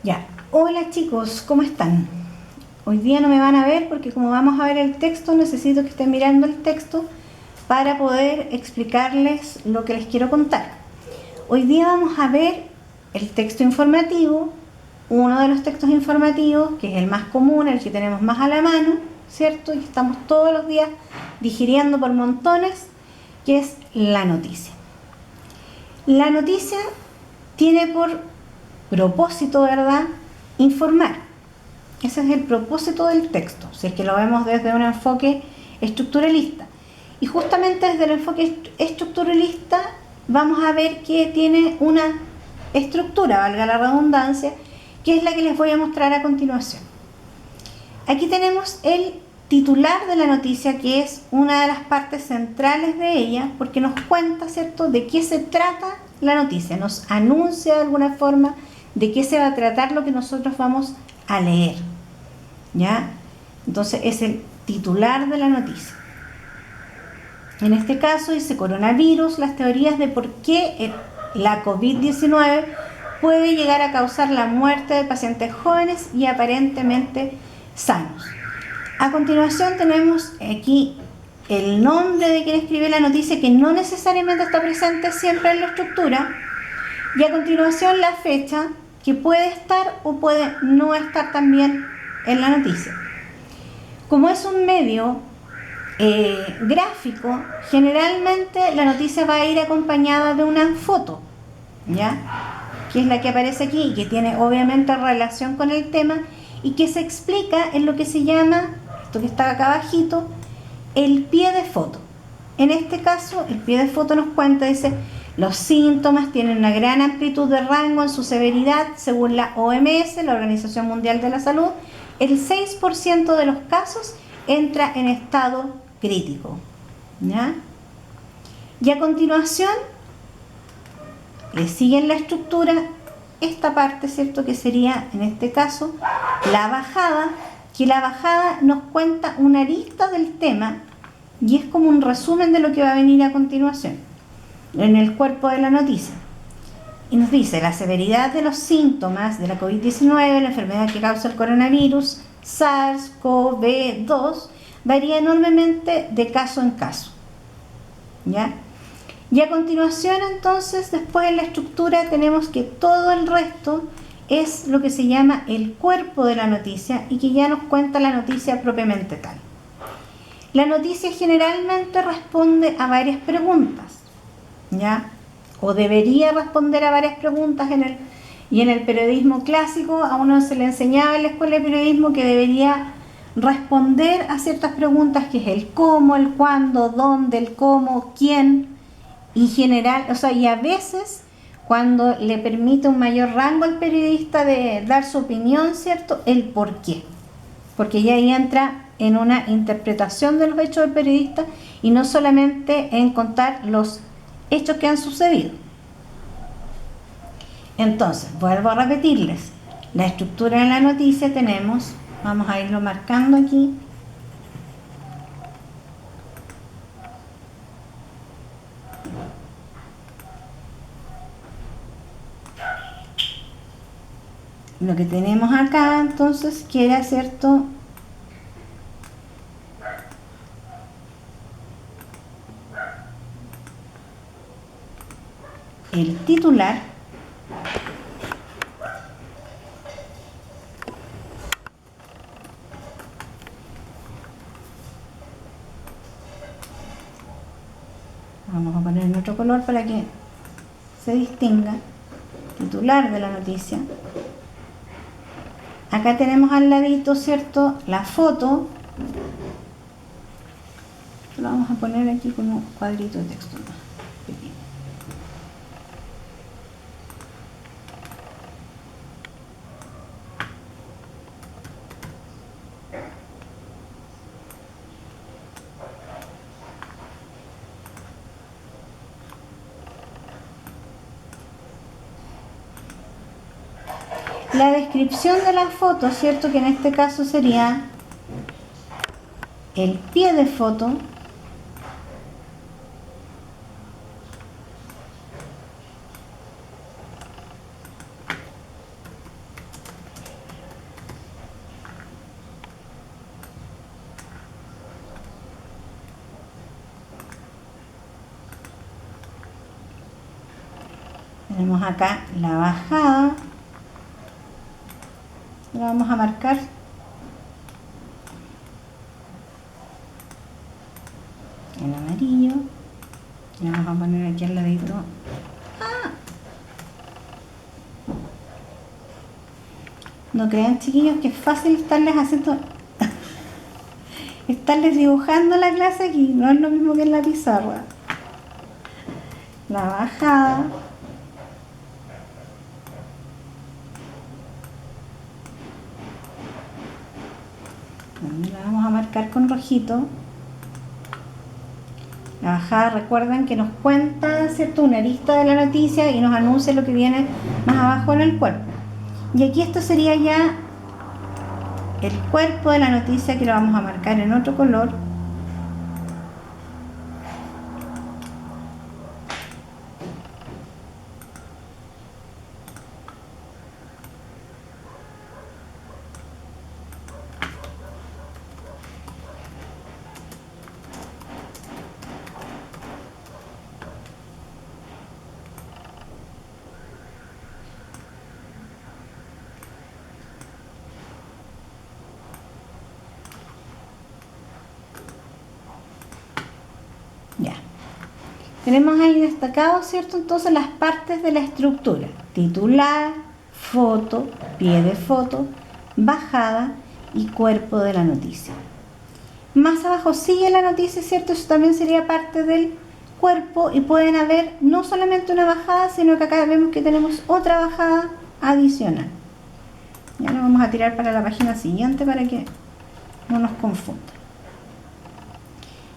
Ya, hola chicos, ¿cómo están? Hoy día no me van a ver porque como vamos a ver el texto, necesito que estén mirando el texto para poder explicarles lo que les quiero contar. Hoy día vamos a ver el texto informativo, uno de los textos informativos, que es el más común, el que tenemos más a la mano, ¿cierto? Y estamos todos los días digiriendo por montones, que es la noticia. La noticia tiene por propósito, ¿verdad?, informar. Ese es el propósito del texto, si es que lo vemos desde un enfoque estructuralista. Y justamente desde el enfoque estructuralista vamos a ver que tiene una estructura, valga la redundancia, que es la que les voy a mostrar a continuación. Aquí tenemos el titular de la noticia, que es una de las partes centrales de ella, porque nos cuenta, ¿cierto?, de qué se trata la noticia, nos anuncia de alguna forma de qué se va a tratar lo que nosotros vamos a leer, ¿ya? Entonces es el titular de la noticia. En este caso dice coronavirus, las teorías de por qué la COVID-19 puede llegar a causar la muerte de pacientes jóvenes y aparentemente sanos. A continuación tenemos aquí el nombre de quien escribe la noticia, que no necesariamente está presente siempre en la estructura, y a continuación la fecha, que puede estar o puede no estar también en la noticia. Como es un medio gráfico, generalmente la noticia va a ir acompañada de una foto, ¿ya?, que es la que aparece aquí y que tiene obviamente relación con el tema y que se explica en lo que se llama, esto que está acá abajito, el pie de foto. En este caso, el pie de foto nos cuenta, dice, los síntomas tienen una gran amplitud de rango en su severidad. Según la OMS, la Organización Mundial de la Salud, el 6% de los casos entra en estado crítico, ¿ya? Y a continuación, le sigue en la estructura esta parte, ¿cierto?, que sería, en este caso, la bajada, que la bajada nos cuenta una lista del tema y es como un resumen de lo que va a venir a continuación en el cuerpo de la noticia. Y nos dice la severidad de los síntomas de la COVID-19, la enfermedad que causa el coronavirus, SARS-CoV-2, varía enormemente de caso en caso, ¿ya? Y a continuación, entonces, después en la estructura tenemos que todo el resto es lo que se llama el cuerpo de la noticia y que ya nos cuenta la noticia propiamente tal. La noticia generalmente responde a varias preguntas, ¿ya? O debería responder a varias preguntas y en el periodismo clásico a uno se le enseñaba en la escuela de periodismo que debería responder a ciertas preguntas, que es el cómo, el cuándo, dónde, el cómo, quién, y general, o sea, y a veces cuando le permite un mayor rango al periodista de dar su opinión, ¿cierto?, el por qué, porque ya ahí entra en una interpretación de los hechos del periodista y no solamente en contar los hechos que han sucedido. Entonces, vuelvo a repetirles, la estructura de la noticia tenemos, vamos a irlo marcando aquí, lo que tenemos acá, entonces, que era, ¿cierto?, el titular, vamos a poner en otro color para que se distinga, titular de la noticia. Acá tenemos al ladito, ¿cierto?, la foto, lo vamos a poner aquí como cuadrito de texto más pequeño. La descripción de la foto, ¿cierto?, que en este caso sería el pie de foto, Tenemos acá la bajada, la vamos a marcar en amarillo, y vamos a poner aquí al ladito. No crean, chiquillos, que es fácil estarles haciendo estarles dibujando la clase aquí, no es lo mismo que en la pizarra. La bajada, la vamos a marcar con rojito. La bajada, recuerden que nos cuenta, ¿cierto?, una arista de la noticia y nos anuncia lo que viene más abajo en el cuerpo. Y aquí esto sería ya el cuerpo de la noticia, que lo vamos a marcar en otro color. Ya. Tenemos ahí destacado, ¿cierto?, entonces las partes de la estructura: titular, foto, pie de foto, bajada y cuerpo de la noticia. Más abajo sigue la noticia, ¿cierto? Eso también sería parte del cuerpo, y pueden haber no solamente una bajada, sino que acá vemos que tenemos otra bajada adicional. Ya lo vamos a tirar para la página siguiente para que no nos confunda.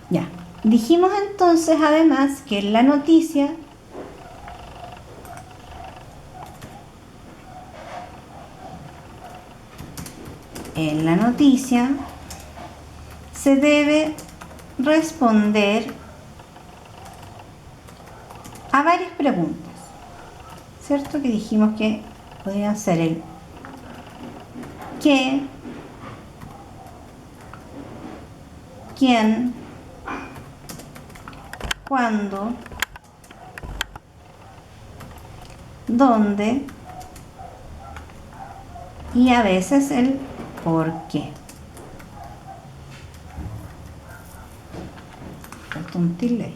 Ya. Dijimos entonces además que en la noticia se debe responder a varias preguntas, ¿cierto? Que dijimos que podían ser el qué, quién, cuándo, dónde y a veces el por qué. Falta un tilde.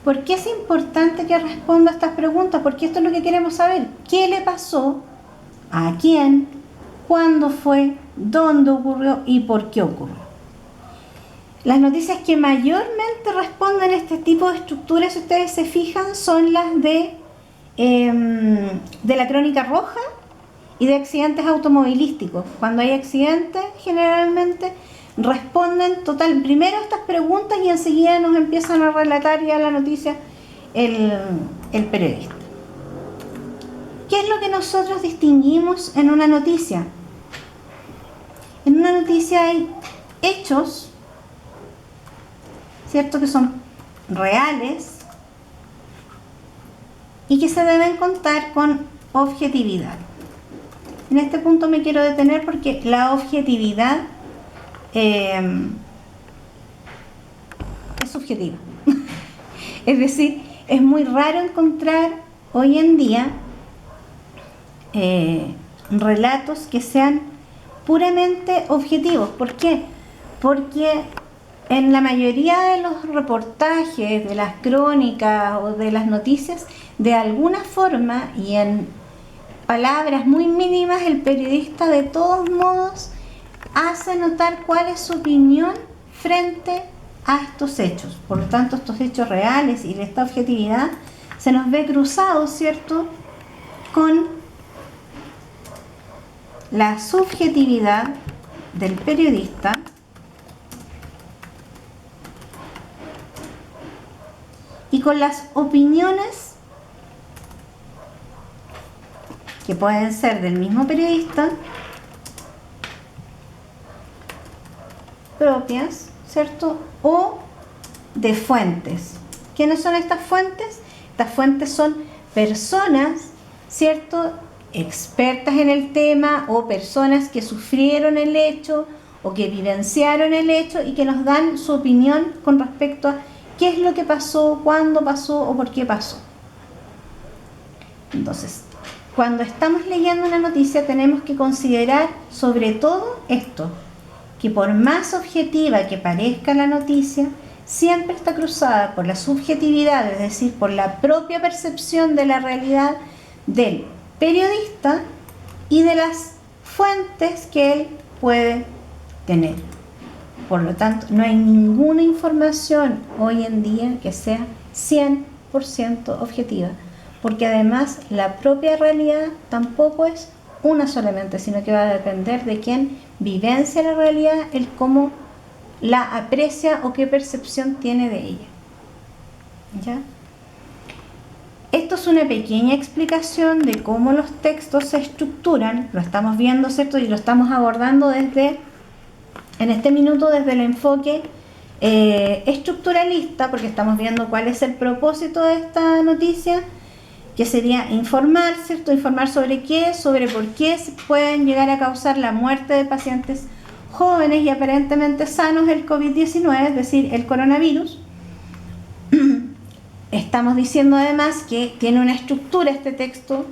¿Por qué es importante que responda a estas preguntas? Porque esto es lo que queremos saber. ¿Qué le pasó? ¿A quién? ¿Cuándo fue? ¿Dónde ocurrió? ¿Y por qué ocurrió? Las noticias que mayormente responden a este tipo de estructuras, si ustedes se fijan, son las de la crónica roja y de accidentes automovilísticos. Cuando hay accidentes, generalmente responden primero a estas preguntas y enseguida nos empiezan a relatar ya la noticia el periodista. ¿Qué es lo que nosotros distinguimos en una noticia? En una noticia hay hechos, ¿cierto?, que son reales y que se deben contar con objetividad. En este punto me quiero detener porque la objetividad es subjetiva. Es decir, es muy raro encontrar hoy en día relatos que sean puramente objetivos. ¿Por qué? Porque en la mayoría de los reportajes, de las crónicas o de las noticias, de alguna forma y en palabras muy mínimas, el periodista de todos modos hace notar cuál es su opinión frente a estos hechos. Por lo tanto, estos hechos reales y de esta objetividad se nos ve cruzado, ¿cierto?, con la subjetividad del periodista y con las opiniones que pueden ser del mismo periodista, propias, ¿cierto?, o de fuentes. ¿Quiénes son estas fuentes? Estas fuentes son personas, ¿cierto?, expertas en el tema, o personas que sufrieron el hecho, o que vivenciaron el hecho y que nos dan su opinión con respecto a qué es lo que pasó, cuándo pasó o por qué pasó. Entonces, cuando estamos leyendo una noticia tenemos que considerar sobre todo esto, que por más objetiva que parezca la noticia, siempre está cruzada por la subjetividad, es decir, por la propia percepción de la realidad del periodista y de las fuentes que él puede tener. Por lo tanto, no hay ninguna información hoy en día que sea 100% objetiva, porque además la propia realidad tampoco es una solamente, sino que va a depender de quién vivencia la realidad, el cómo la aprecia o qué percepción tiene de ella. ¿Ya? Esto es una pequeña explicación de cómo los textos se estructuran, lo estamos viendo, ¿cierto? Y lo estamos abordando en este minuto desde el enfoque estructuralista, porque estamos viendo cuál es el propósito de esta noticia, que sería informar, ¿cierto? Informar sobre qué, sobre por qué pueden llegar a causar la muerte de pacientes jóvenes y aparentemente sanos el COVID-19, es decir, el coronavirus. Estamos diciendo además que tiene una estructura este texto,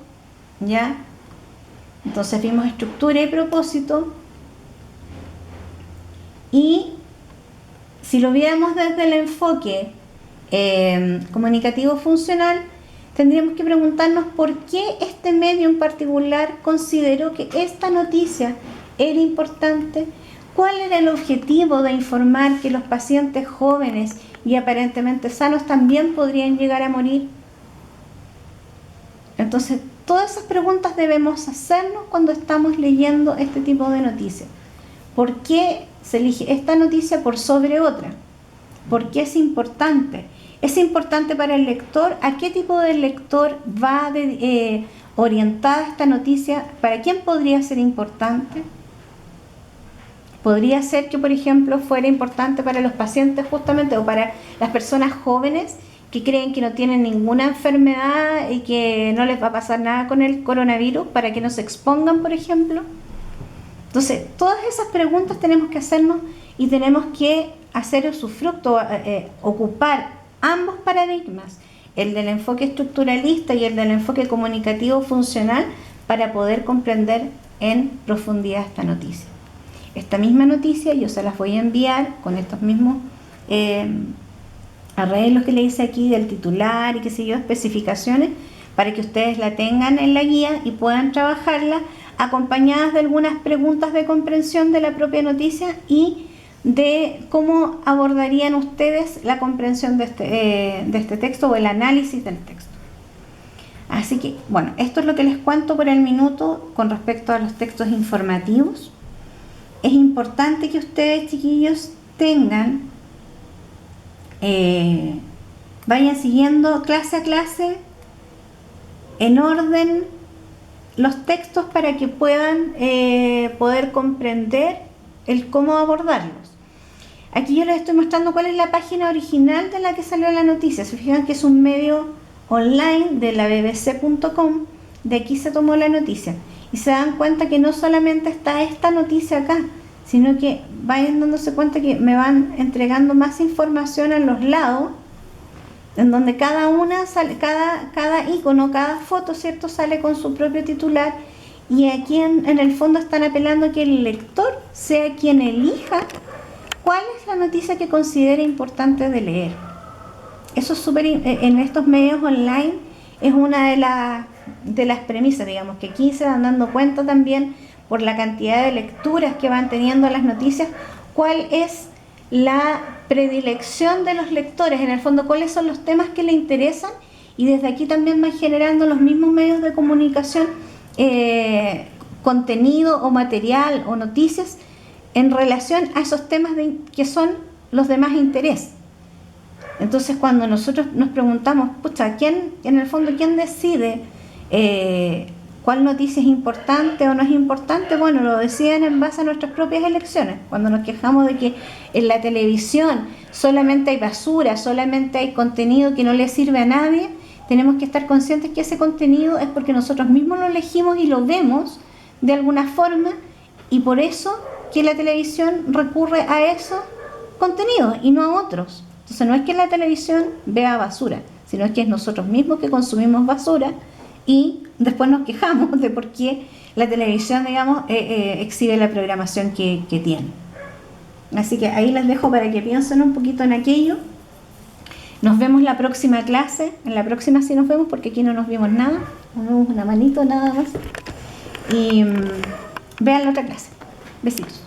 ¿ya? Entonces vimos estructura y propósito. Y si lo viéramos desde el enfoque comunicativo funcional, tendríamos que preguntarnos por qué este medio en particular consideró que esta noticia era importante, cuál era el objetivo de informar que los pacientes jóvenes y aparentemente sanos también podrían llegar a morir. Entonces, todas esas preguntas debemos hacernos cuando estamos leyendo este tipo de noticias. ¿Por qué se elige esta noticia por sobre otra? ¿Por qué es importante? ¿Es importante para el lector? ¿A qué tipo de lector va orientada esta noticia? ¿Para quién podría ser importante? Podría ser que, por ejemplo, fuera importante para los pacientes justamente o para las personas jóvenes que creen que no tienen ninguna enfermedad y que no les va a pasar nada con el coronavirus, para que no se expongan, por ejemplo. Entonces, todas esas preguntas tenemos que hacernos y tenemos que hacer usufructo, ocupar ambos paradigmas, el del enfoque estructuralista y el del enfoque comunicativo funcional, para poder comprender en profundidad esta noticia. Esta misma noticia yo se las voy a enviar con estos mismos arreglos que le hice aquí del titular y qué sé yo, especificaciones, para que ustedes la tengan en la guía y puedan trabajarla acompañadas de algunas preguntas de comprensión de la propia noticia y de cómo abordarían ustedes la comprensión de este texto o el análisis del texto. Así que, bueno, esto es lo que les cuento por el minuto con respecto a los textos informativos. Es importante que ustedes, chiquillos, vayan siguiendo clase a clase en orden los textos para que puedan poder comprender el cómo abordarlos. Aquí yo les estoy mostrando cuál es la página original de la que salió la noticia. Se fijan que es un medio online de la bbc.com, de aquí se tomó la noticia. Y se dan cuenta que no solamente está esta noticia acá, sino que vayan dándose cuenta que me van entregando más información a los lados, en donde cada una sale, cada icono, cada foto, ¿cierto?, sale con su propio titular. Y aquí en el fondo están apelando a que el lector sea quien elija cuál es la noticia que considera importante de leer. Eso es súper, en estos medios online es una de las premisas, digamos, que aquí se van dando cuenta también por la cantidad de lecturas que van teniendo las noticias, cuál es la predilección de los lectores, en el fondo cuáles son los temas que les interesan, y desde aquí también van generando los mismos medios de comunicación contenido o material o noticias en relación a esos temas que son los de más interés. Entonces, cuando nosotros nos preguntamos, pucha, ¿quién decide cuál noticia es importante o no es importante? Bueno, lo deciden en base a nuestras propias elecciones. Cuando nos quejamos de que en la televisión solamente hay basura, solamente hay contenido que no le sirve a nadie, tenemos que estar conscientes que ese contenido es porque nosotros mismos lo elegimos y lo vemos de alguna forma, y por eso que la televisión recurre a esos contenidos y no a otros. Entonces no es que la televisión vea basura, sino que es nosotros mismos que consumimos basura y después nos quejamos de por qué la televisión, digamos, exhibe la programación que tiene. Así que ahí les dejo para que piensen un poquito en aquello. Nos vemos la próxima clase. En la próxima sí nos vemos porque aquí no nos vimos nada. Nos vemos una manito nada más. Y vean la otra clase. Besitos.